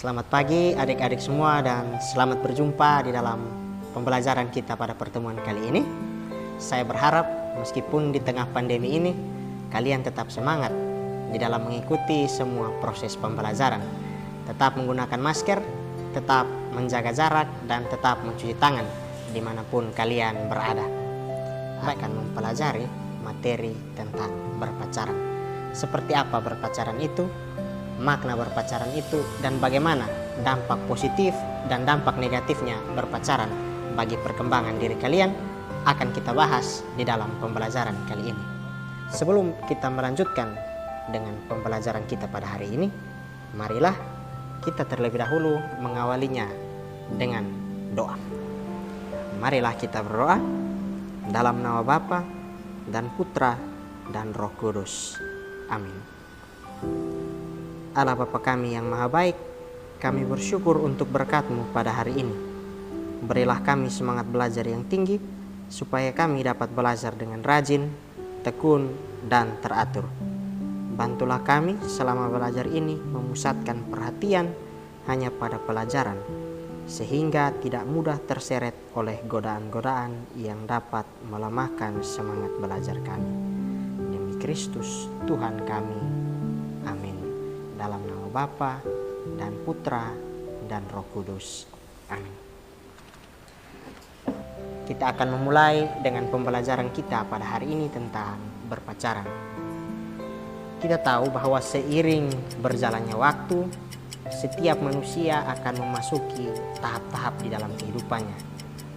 Selamat pagi adik-adik semua dan selamat berjumpa di dalam pembelajaran kita pada pertemuan kali ini. Saya berharap meskipun di tengah pandemi ini kalian tetap semangat di dalam mengikuti semua proses pembelajaran. Tetap menggunakan masker, tetap menjaga jarak dan tetap mencuci tangan dimanapun kalian berada. Akan mempelajari materi tentang berpacaran. Seperti apa berpacaran itu, makna berpacaran itu, dan bagaimana dampak positif dan dampak negatifnya berpacaran bagi perkembangan diri kalian akan kita bahas di dalam pembelajaran kali ini. Sebelum kita melanjutkan dengan pembelajaran kita pada hari ini, marilah kita terlebih dahulu mengawalinya dengan doa. Marilah kita berdoa dalam nama Bapa dan Putra dan Roh Kudus. Amin. Allah Bapa kami yang maha baik, kami bersyukur untuk berkat-Mu pada hari ini. Berilah kami semangat belajar yang tinggi, supaya kami dapat belajar dengan rajin, tekun, dan teratur. Bantulah kami selama belajar ini memusatkan perhatian hanya pada pelajaran, sehingga tidak mudah terseret oleh godaan-godaan yang dapat melemahkan semangat belajar kami. Demi Kristus Tuhan kami. Amin. Dalam nama Bapa dan Putra dan Roh Kudus. Amin. Kita akan memulai dengan pembelajaran kita pada hari ini tentang berpacaran. Kita tahu bahwa seiring berjalannya waktu, setiap manusia akan memasuki tahap-tahap di dalam kehidupannya.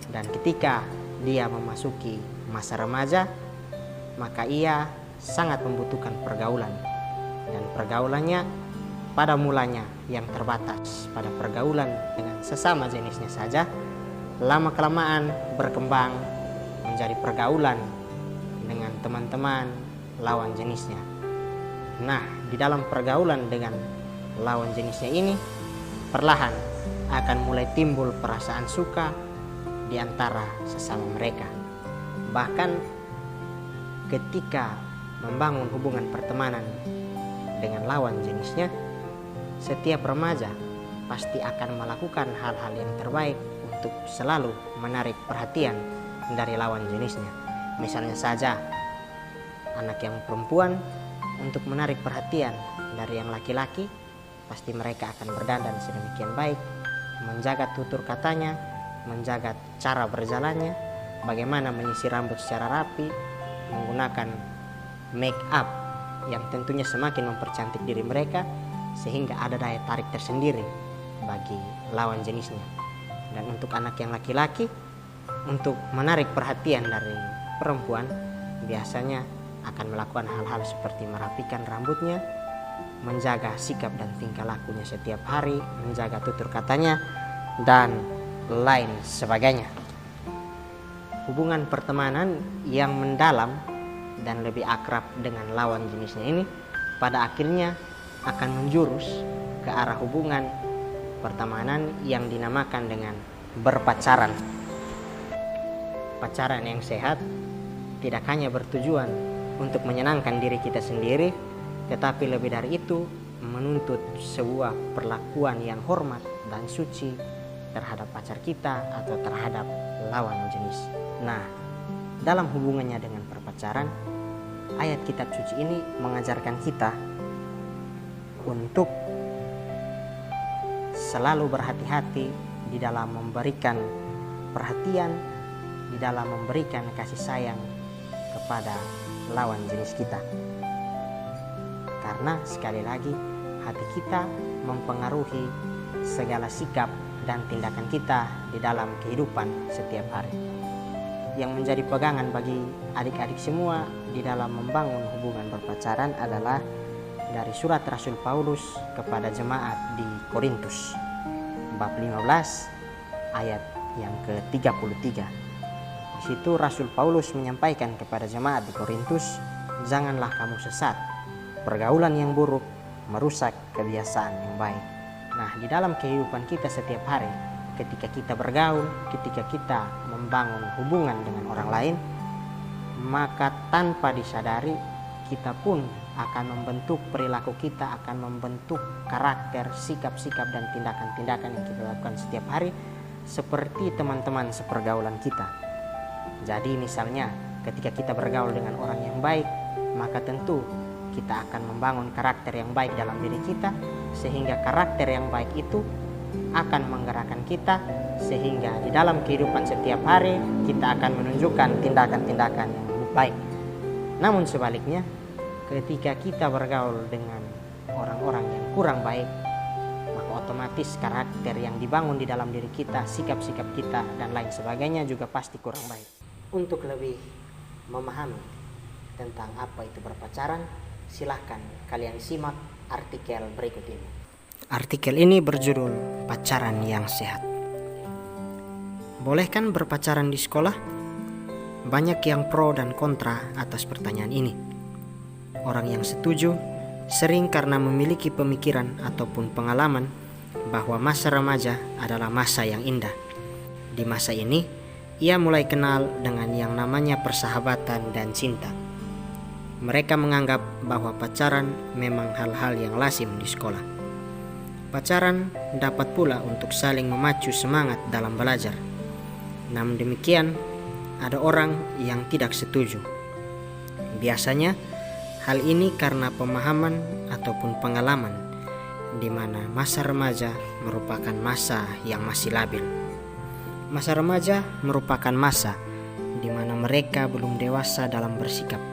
Dan ketika dia memasuki masa remaja, maka ia sangat membutuhkan pergaulan. Dan pergaulannya pada mulanya yang terbatas pada pergaulan dengan sesama jenisnya saja, lama-kelamaan berkembang menjadi pergaulan dengan teman-teman lawan jenisnya. Nah, di dalam pergaulan dengan lawan jenisnya ini, perlahan akan mulai timbul perasaan suka di antara sesama mereka. Bahkan ketika membangun hubungan pertemanan dengan lawan jenisnya, setiap remaja pasti akan melakukan hal-hal yang terbaik untuk selalu menarik perhatian dari lawan jenisnya. Misalnya saja, anak yang perempuan untuk menarik perhatian dari yang laki-laki, pasti mereka akan berdandan sedemikian baik, menjaga tutur katanya, menjaga cara berjalannya, bagaimana menyisir rambut secara rapi, menggunakan make up yang tentunya semakin mempercantik diri mereka, sehingga ada daya tarik tersendiri bagi lawan jenisnya. Dan untuk anak yang laki-laki, untuk menarik perhatian dari perempuan, biasanya akan melakukan hal-hal seperti merapikan rambutnya, menjaga sikap dan tingkah lakunya setiap hari, menjaga tutur katanya, dan lain sebagainya. Hubungan pertemanan yang mendalam dan lebih akrab dengan lawan jenisnya ini pada akhirnya akan menjurus ke arah hubungan pertemanan yang dinamakan dengan berpacaran. Pacaran yang sehat tidak hanya bertujuan untuk menyenangkan diri kita sendiri, tetapi lebih dari itu menuntut sebuah perlakuan yang hormat dan suci terhadap pacar kita atau terhadap lawan jenis. Nah, dalam hubungannya dengan berpacaran, ayat kitab suci ini mengajarkan kita untuk selalu berhati-hati di dalam memberikan perhatian, di dalam memberikan kasih sayang kepada lawan jenis kita. Karena sekali lagi, hati kita mempengaruhi segala sikap dan tindakan kita di dalam kehidupan setiap hari. Yang menjadi pegangan bagi adik-adik semua di dalam membangun hubungan berpacaran adalah dari surat Rasul Paulus kepada jemaat di Korintus, bab 15 ayat yang ke-33. Di situ Rasul Paulus menyampaikan kepada jemaat di Korintus, janganlah kamu sesat. Pergaulan yang buruk merusak kebiasaan yang baik. Nah, di dalam kehidupan kita setiap hari, ketika kita bergaul, ketika kita membangun hubungan dengan orang lain, maka tanpa disadari kita pun akan membentuk perilaku kita, akan membentuk karakter, sikap-sikap dan tindakan-tindakan yang kita lakukan setiap hari seperti teman-teman sepergaulan kita. Jadi misalnya ketika kita bergaul dengan orang yang baik, maka tentu kita akan membangun karakter yang baik dalam diri kita, sehingga karakter yang baik itu akan menggerakkan kita, sehingga di dalam kehidupan setiap hari kita akan menunjukkan tindakan-tindakan yang baik. Namun sebaliknya, ketika kita bergaul dengan orang-orang yang kurang baik, maka otomatis karakter yang dibangun di dalam diri kita, sikap-sikap kita dan lain sebagainya juga pasti kurang baik. Untuk lebih memahami tentang apa itu berpacaran, silahkan kalian simak artikel berikut ini. Artikel ini berjudul Pacaran yang Sehat. Boleh kan berpacaran di sekolah? Banyak yang pro dan kontra atas pertanyaan ini. Orang yang setuju sering karena memiliki pemikiran ataupun pengalaman bahwa masa remaja adalah masa yang indah. Di masa ini, ia mulai kenal dengan yang namanya persahabatan dan cinta. Mereka menganggap bahwa pacaran memang hal-hal yang lazim di sekolah. Pacaran dapat pula untuk saling memacu semangat dalam belajar. Namun demikian, ada orang yang tidak setuju. Biasanya, hal ini karena pemahaman ataupun pengalaman, di mana masa remaja merupakan masa yang masih labil. Masa remaja merupakan masa di mana mereka belum dewasa dalam bersikap,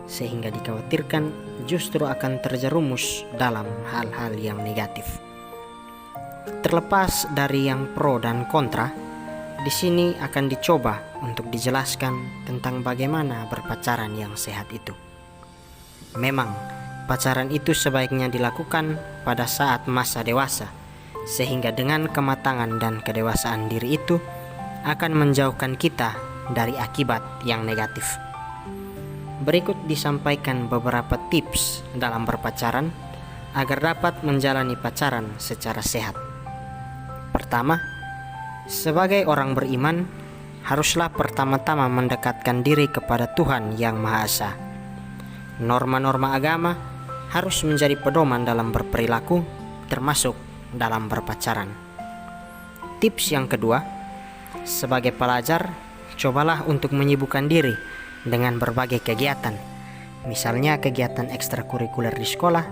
sehingga dikhawatirkan justru akan terjerumus dalam hal-hal yang negatif. Terlepas dari yang pro dan kontra, di sini akan dicoba untuk dijelaskan tentang bagaimana berpacaran yang sehat itu. Memang, pacaran itu sebaiknya dilakukan pada saat masa dewasa, sehingga dengan kematangan dan kedewasaan diri itu akan menjauhkan kita dari akibat yang negatif. Berikut disampaikan beberapa tips dalam berpacaran agar dapat menjalani pacaran secara sehat. Pertama, sebagai orang beriman, haruslah pertama-tama mendekatkan diri kepada Tuhan Yang Maha Esa. Norma-norma agama harus menjadi pedoman dalam berperilaku, termasuk dalam berpacaran. Tips yang kedua, sebagai pelajar, cobalah untuk menyibukkan diri dengan berbagai kegiatan. Misalnya kegiatan ekstrakurikuler di sekolah,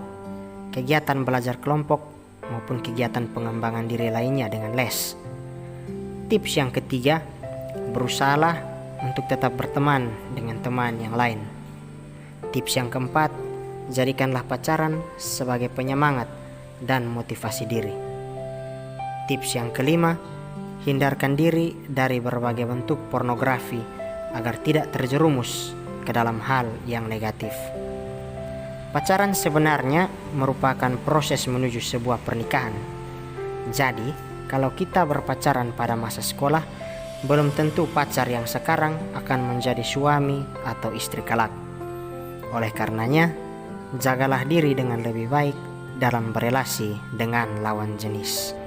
kegiatan belajar kelompok, maupun kegiatan pengembangan diri lainnya dengan les. Tips yang ketiga, berusahalah untuk tetap berteman dengan teman yang lain. Tips yang keempat, jadikanlah pacaran sebagai penyemangat dan motivasi diri. Tips yang kelima, hindarkan diri dari berbagai bentuk pornografi agar tidak terjerumus ke dalam hal yang negatif. Pacaran sebenarnya merupakan proses menuju sebuah pernikahan. Jadi, kalau kita berpacaran pada masa sekolah, belum tentu pacar yang sekarang akan menjadi suami atau istri kelak. Oleh karenanya, jagalah diri dengan lebih baik dalam berelasi dengan lawan jenis.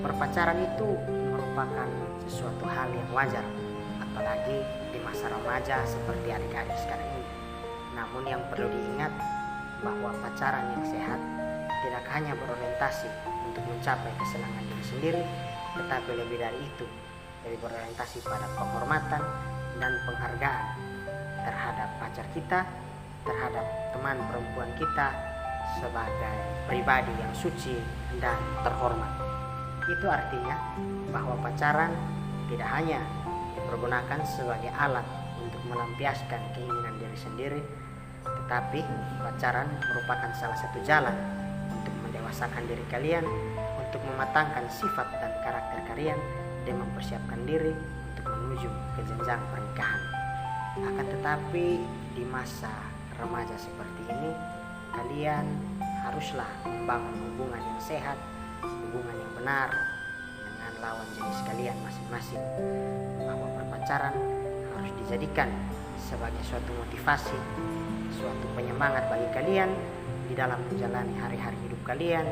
Berpacaran itu merupakan sesuatu hal yang wajar, apalagi di masa remaja seperti adik-adik sekarang ini. Namun yang perlu diingat bahwa pacaran yang sehat tidak hanya berorientasi untuk mencapai kesenangan diri sendiri, tetapi lebih dari itu, lebih berorientasi pada penghormatan dan penghargaan terhadap pacar kita, terhadap teman perempuan kita sebagai pribadi yang suci dan terhormat. Itu artinya bahwa pacaran tidak hanya dipergunakan sebagai alat untuk melampiaskan keinginan diri sendiri, tetapi pacaran merupakan salah satu jalan untuk mendewasakan diri kalian, untuk mematangkan sifat dan karakter kalian, dan mempersiapkan diri untuk menuju ke jenjang pernikahan. Akan tetapi di masa remaja seperti ini, kalian haruslah membangun hubungan yang sehat, hubungan yang benar dengan lawan jenis kalian masing-masing. Bahwa berpacaran harus dijadikan sebagai suatu motivasi, suatu penyemangat bagi kalian di dalam menjalani hari-hari hidup kalian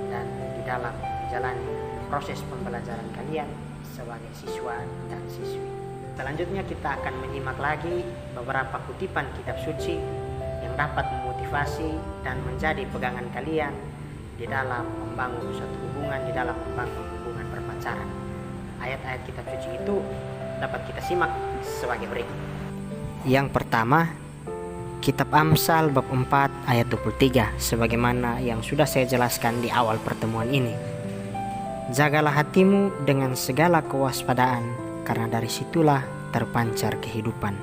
dan di dalam menjalani proses pembelajaran kalian sebagai siswa dan siswi. Selanjutnya kita akan menyimak lagi beberapa kutipan kitab suci yang yang dapat memotivasi dan menjadi pegangan kalian di dalam membangun suatu hubungan, di dalam membangun hubungan berpacaran. Ayat-ayat kitab suci itu dapat kita simak sebagai berikut. Yang pertama, kitab Amsal bab 4 ayat 23, sebagaimana yang sudah saya jelaskan di awal pertemuan ini. Jagalah hatimu dengan segala kewaspadaan, karena dari situlah terpancar kehidupan.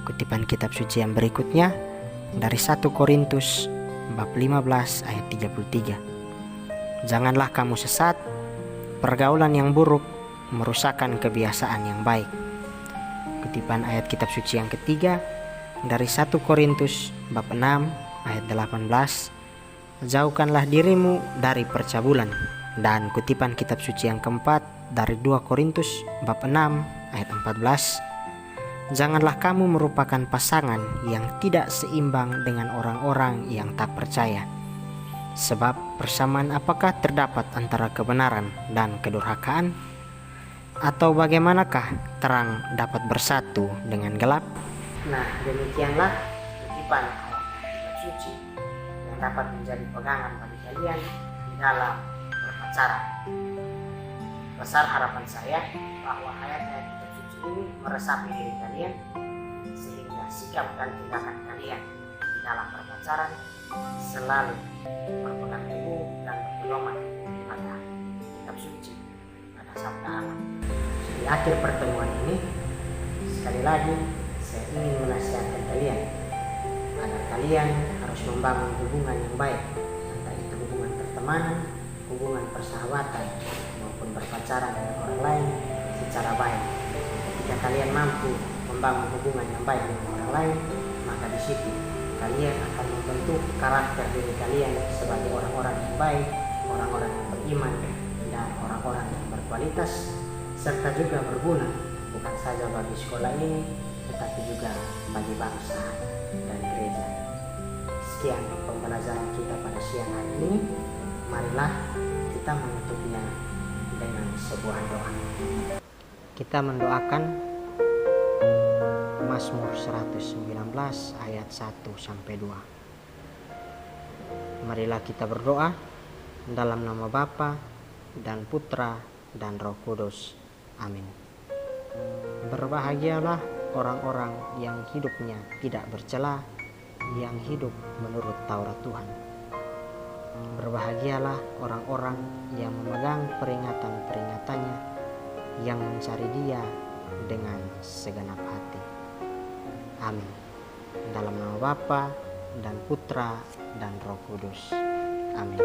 Kutipan kitab suci yang berikutnya dari 1 Korintus bab 15 ayat 33. Janganlah kamu sesat, pergaulan yang buruk merusakkan kebiasaan yang baik. Kutipan ayat kitab suci yang ketiga dari 1 Korintus bab 6 ayat 18. Jauhkanlah dirimu dari percabulan. Dan kutipan kitab suci yang keempat dari 2 Korintus bab 6 ayat 14. Janganlah kamu merupakan pasangan yang tidak seimbang dengan orang-orang yang tak percaya. Sebab persamaan apakah terdapat antara kebenaran dan kedurhakaan? Atau bagaimanakah terang dapat bersatu dengan gelap? Nah, demikianlah kutipan kitab suci yang dapat menjadi pegangan bagi kalian di dalam berpacaran. Besar harapan saya bahwa ayat-ayat kitab suci ini meresapi diri kalian, sehingga sikap dan tindakan kalian di dalam berpacaran selalu berpegang teguh dan berpedoman pada kitab suci, pada sabda Allah. Di akhir pertemuan ini, sekali lagi saya ingin menasihatkan kalian agar kalian harus membangun hubungan yang baik, entah itu hubungan pertemanan, hubungan persahabatan, maupun berpacaran dengan orang lain secara baik. Ketika kalian mampu membangun hubungan yang baik dengan orang lain, maka di situ kalian akan membentuk karakter diri kalian sebagai orang-orang yang baik, orang-orang yang beriman, dan orang-orang yang berkualitas, serta juga berguna bukan saja bagi sekolah ini, tetapi juga bagi bangsa dan gereja. Sekian pembelajaran kita pada siang hari ini. Marilah kita menutupnya dengan sebuah doa. Kita mendoakan Mazmur 119 ayat 1-2. Marilah kita berdoa dalam nama Bapa dan Putra dan Roh Kudus. Amin. Berbahagialah orang-orang yang hidupnya tidak bercela, yang hidup menurut Taurat Tuhan. Berbahagialah orang-orang yang memegang peringatan-peringatannya, yang mencari Dia dengan segenap hati. Amin. Dalam nama Bapa dan Putra dan Roh Kudus. Amin.